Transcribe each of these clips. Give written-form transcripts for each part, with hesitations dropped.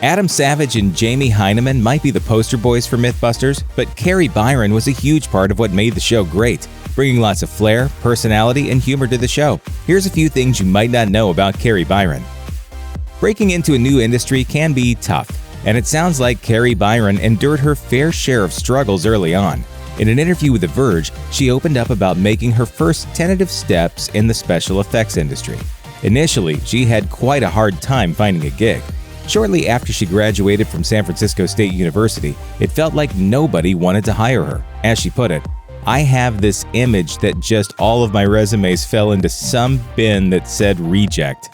Adam Savage and Jamie Hyneman might be the poster boys for Mythbusters, but Kari Byron was a huge part of what made the show great, bringing lots of flair, personality, and humor to the show. Here's a few things you might not know about Kari Byron. Breaking into a new industry can be tough, and it sounds like Kari Byron endured her fair share of struggles early on. In an interview with The Verge, she opened up about making her first tentative steps in the special effects industry. Initially, she had quite a hard time finding a gig. Shortly after she graduated from San Francisco State University, it felt like nobody wanted to hire her. As she put it, "I have this image that just all of my resumes fell into some bin that said reject."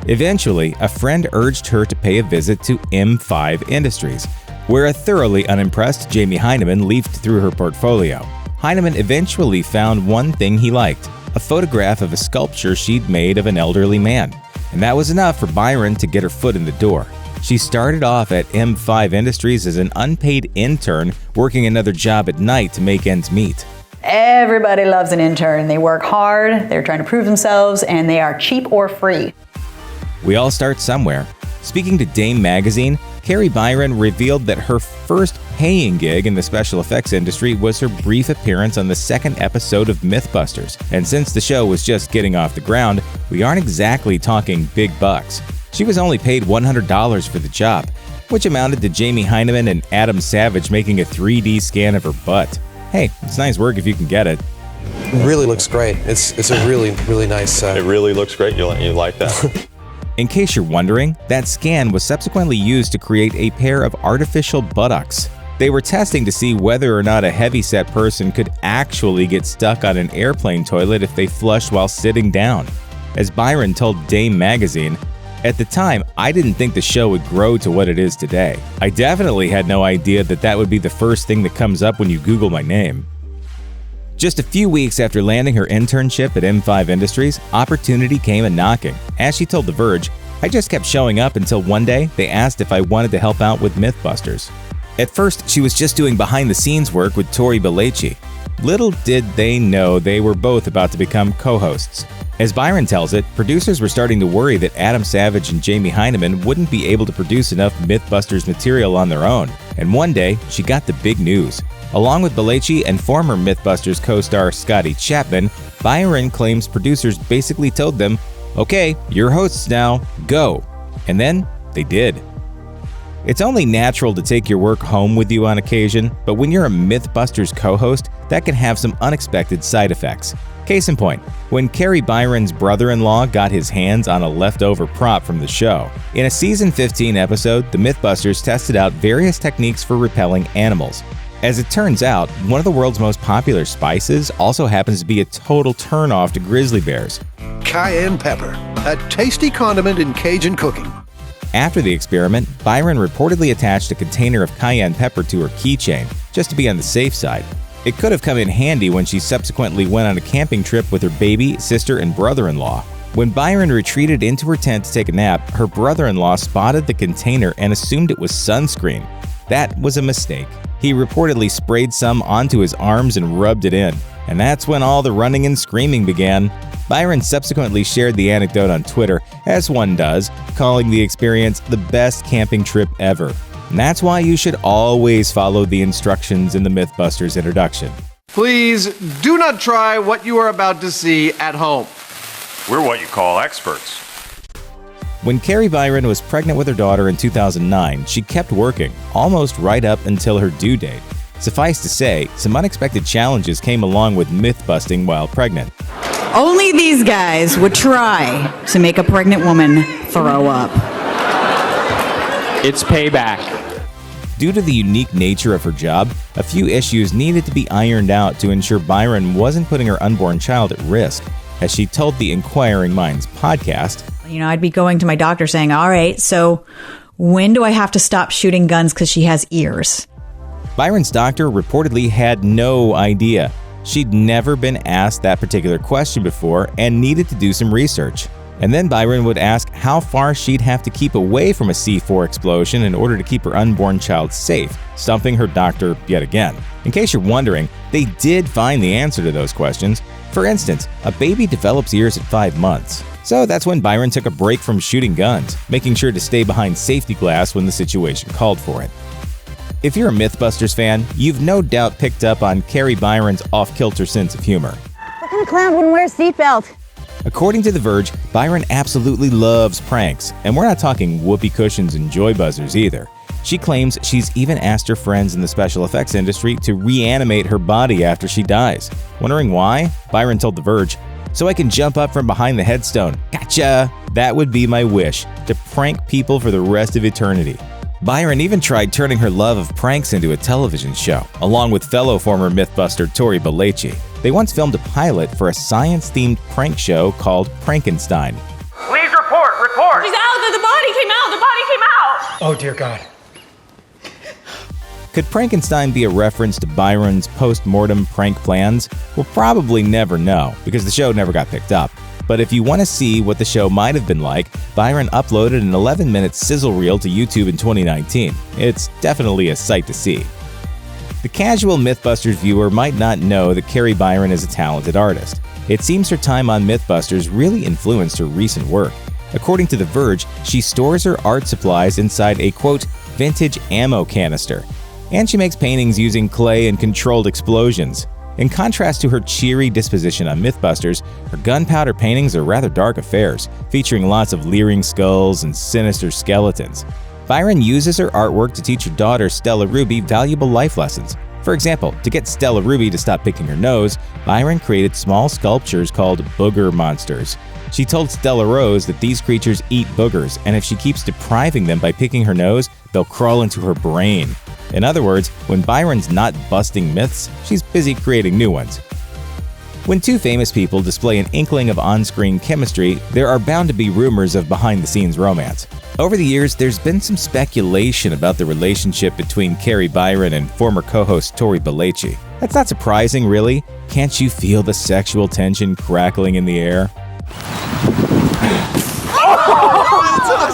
Eventually, a friend urged her to pay a visit to M5 Industries, where a thoroughly unimpressed Jamie Hyneman leafed through her portfolio. Hyneman eventually found one thing he liked: a photograph of a sculpture she'd made of an elderly man. And that was enough for Byron to get her foot in the door. She started off at M5 Industries as an unpaid intern, working another job at night to make ends meet. Everybody loves an intern. They work hard, they're trying to prove themselves, and they are cheap or free. We all start somewhere. Speaking to Dame Magazine, Kari Byron revealed that her first paying gig in the special effects industry was her brief appearance on the second episode of Mythbusters. And since the show was just getting off the ground, we aren't exactly talking big bucks. She was only paid $100 for the job, which amounted to Jamie Hyneman and Adam Savage making a 3D scan of her butt. Hey, it's nice work if you can get it. It really looks great. It's a really nice... It really looks great. You like that? In case you're wondering, that scan was subsequently used to create a pair of artificial buttocks. They were testing to see whether or not a heavyset person could actually get stuck on an airplane toilet if they flushed while sitting down. As Byron told Dame Magazine, "At the time, I didn't think the show would grow to what it is today. I definitely had no idea that would be the first thing that comes up when you Google my name." Just a few weeks after landing her internship at M5 Industries, opportunity came a-knocking. As she told The Verge, "I just kept showing up until one day they asked if I wanted to help out with Mythbusters." At first, she was just doing behind-the-scenes work with Tory Belleci. Little did they know they were both about to become co-hosts. As Byron tells it, producers were starting to worry that Adam Savage and Jamie Hyneman wouldn't be able to produce enough Mythbusters material on their own. And one day, she got the big news. Along with Belleci and former Mythbusters co-star Scotty Chapman, Byron claims producers basically told them, "Okay, you're hosts now, go." And then they did. It's only natural to take your work home with you on occasion, but when you're a Mythbusters co-host, that can have some unexpected side effects. Case in point, when Kari Byron's brother-in-law got his hands on a leftover prop from the show. In a season 15 episode, the Mythbusters tested out various techniques for repelling animals. As it turns out, one of the world's most popular spices also happens to be a total turnoff to grizzly bears. Cayenne pepper, a tasty condiment in Cajun cooking. After the experiment, Byron reportedly attached a container of cayenne pepper to her keychain, just to be on the safe side. It could have come in handy when she subsequently went on a camping trip with her baby, sister, and brother-in-law. When Byron retreated into her tent to take a nap, her brother-in-law spotted the container and assumed it was sunscreen. That was a mistake. He reportedly sprayed some onto his arms and rubbed it in. And that's when all the running and screaming began. Byron subsequently shared the anecdote on Twitter, as one does, calling the experience the best camping trip ever. And that's why you should always follow the instructions in the Mythbusters introduction. Please do not try what you are about to see at home. We're what you call experts. When Kari Byron was pregnant with her daughter in 2009, she kept working, almost right up until her due date. Suffice to say, some unexpected challenges came along with myth-busting while pregnant. Only these guys would try to make a pregnant woman throw up. It's payback. Due to the unique nature of her job, a few issues needed to be ironed out to ensure Byron wasn't putting her unborn child at risk. As she told the Inquiring Minds podcast, I'd be going to my doctor saying, all right, so when do I have to stop shooting guns because she has ears? Byron's doctor reportedly had no idea. She'd never been asked that particular question before and needed to do some research. And then Byron would ask how far she'd have to keep away from a C4 explosion in order to keep her unborn child safe, stumping her doctor yet again. In case you're wondering, they did find the answer to those questions. For instance, a baby develops ears at 5 months. So that's when Byron took a break from shooting guns, making sure to stay behind safety glass when the situation called for it. If you're a Mythbusters fan, you've no doubt picked up on Kari Byron's off-kilter sense of humor. What kind of clown wouldn't wear a seatbelt? According to The Verge, Byron absolutely loves pranks, and we're not talking whoopee cushions and joy buzzers either. She claims she's even asked her friends in the special effects industry to reanimate her body after she dies. Wondering why? Byron told The Verge, "So I can jump up from behind the headstone. Gotcha! That would be my wish, to prank people for the rest of eternity." Byron even tried turning her love of pranks into a television show, along with fellow former Mythbuster Tory Belleci. They once filmed a pilot for a science-themed prank show called Frankenstein. Please report! She's out! The body came out! The body came out! Oh, dear God. Could Frankenstein be a reference to Byron's post-mortem prank plans? We'll probably never know, because the show never got picked up. But if you want to see what the show might have been like, Byron uploaded an 11-minute sizzle reel to YouTube in 2019. It's definitely a sight to see. The casual Mythbusters viewer might not know that Kari Byron is a talented artist. It seems her time on Mythbusters really influenced her recent work. According to The Verge, she stores her art supplies inside a, quote, vintage ammo canister. And she makes paintings using clay and controlled explosions. In contrast to her cheery disposition on Mythbusters, her gunpowder paintings are rather dark affairs, featuring lots of leering skulls and sinister skeletons. Byron uses her artwork to teach her daughter Stella Ruby valuable life lessons. For example, to get Stella Ruby to stop picking her nose, Byron created small sculptures called booger monsters. She told Stella Rose that these creatures eat boogers, and if she keeps depriving them by picking her nose, they'll crawl into her brain. In other words, when Byron's not busting myths, she's busy creating new ones. When two famous people display an inkling of on-screen chemistry, there are bound to be rumors of behind-the-scenes romance. Over the years, there's been some speculation about the relationship between Kari Byron and former co-host Tory Belleci. That's not surprising, really. Can't you feel the sexual tension crackling in the air?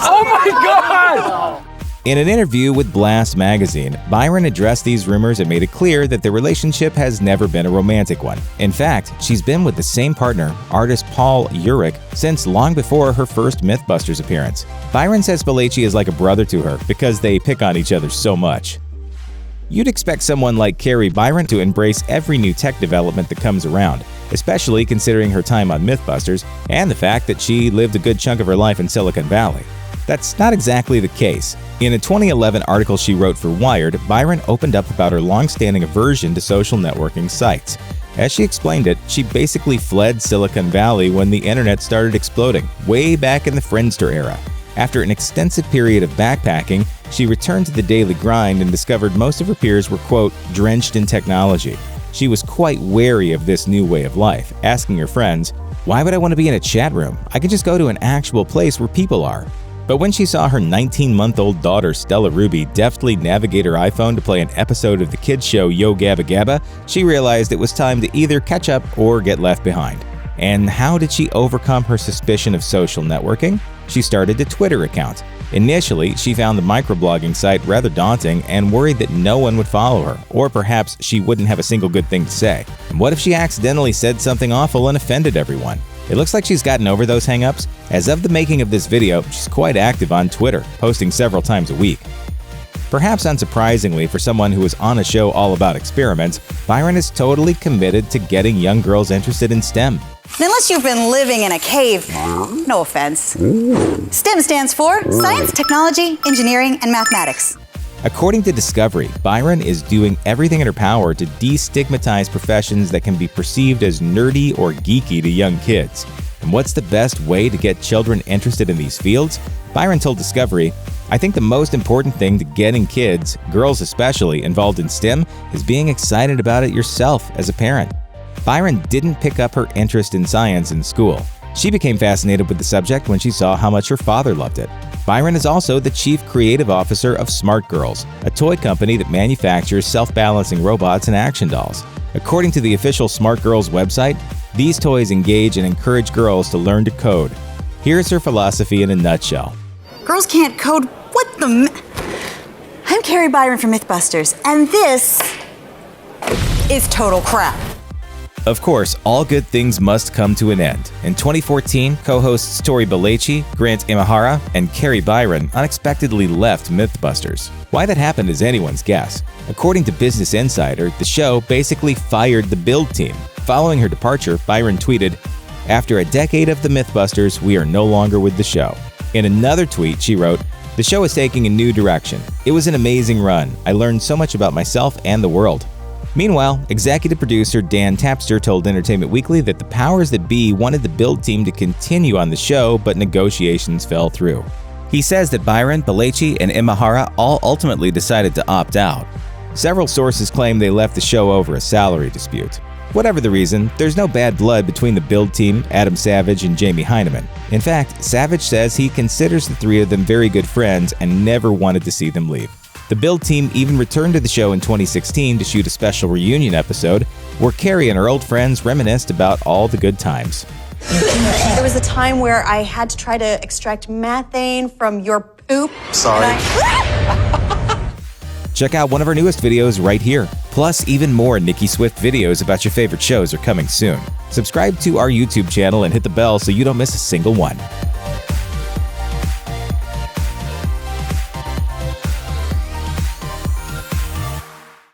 Oh my God! In an interview with Blast magazine, Byron addressed these rumors and made it clear that their relationship has never been a romantic one. In fact, she's been with the same partner, artist Paul Urich, since long before her first Mythbusters appearance. Byron says Belleci is like a brother to her because they pick on each other so much. You'd expect someone like Kari Byron to embrace every new tech development that comes around, especially considering her time on Mythbusters and the fact that she lived a good chunk of her life in Silicon Valley. That's not exactly the case. In a 2011 article she wrote for Wired, Byron opened up about her long-standing aversion to social networking sites. As she explained it, she basically fled Silicon Valley when the internet started exploding, way back in the Friendster era. After an extensive period of backpacking, she returned to the daily grind and discovered most of her peers were, quote, drenched in technology. She was quite wary of this new way of life, asking her friends, "Why would I want to be in a chat room? I can just go to an actual place where people are." But when she saw her 19-month-old daughter Stella Ruby deftly navigate her iPhone to play an episode of the kids show Yo Gabba Gabba, she realized it was time to either catch up or get left behind. And how did she overcome her suspicion of social networking? She started a Twitter account. Initially, she found the microblogging site rather daunting and worried that no one would follow her, or perhaps she wouldn't have a single good thing to say. And what if she accidentally said something awful and offended everyone? It looks like she's gotten over those hang-ups. As of the making of this video, she's quite active on Twitter, posting several times a week. Perhaps unsurprisingly for someone who is on a show all about experiments, Byron is totally committed to getting young girls interested in STEM. Unless you've been living in a cave. No offense. STEM stands for Science, Technology, Engineering, and Mathematics. According to Discovery, Byron is doing everything in her power to destigmatize professions that can be perceived as nerdy or geeky to young kids. And what's the best way to get children interested in these fields? Byron told Discovery, "I think the most important thing to getting kids, girls especially, involved in STEM is being excited about it yourself as a parent." Byron didn't pick up her interest in science in school. She became fascinated with the subject when she saw how much her father loved it. Byron is also the chief creative officer of Smart Girls, a toy company that manufactures self-balancing robots and action dolls. According to the official Smart Girls website, these toys engage and encourage girls to learn to code. Here's her philosophy in a nutshell. Girls can't code. What the? I'm Kari Byron from Mythbusters, and this is total crap. Of course, all good things must come to an end. In 2014, co-hosts Tory Belleci, Grant Imahara, and Kari Byron unexpectedly left Mythbusters. Why that happened is anyone's guess. According to Business Insider, the show basically fired the build team. Following her departure, Byron tweeted, "After a decade of the Mythbusters, we are no longer with the show." In another tweet, she wrote, "The show is taking a new direction. It was an amazing run. I learned so much about myself and the world." Meanwhile, executive producer Dan Tapster told Entertainment Weekly that the powers that be wanted the build team to continue on the show, but negotiations fell through. He says that Byron, Belleci, and Imahara all ultimately decided to opt out. Several sources claim they left the show over a salary dispute. Whatever the reason, there's no bad blood between the build team, Adam Savage and Jamie Hyneman. In fact, Savage says he considers the three of them very good friends and never wanted to see them leave. The build team even returned to the show in 2016 to shoot a special reunion episode where Kari and her old friends reminisced about all the good times. There was a time where I had to try to extract methane from your poop. Sorry. Check out one of our newest videos right here. Plus, even more Nicki Swift videos about your favorite shows are coming soon. Subscribe to our YouTube channel and hit the bell so you don't miss a single one.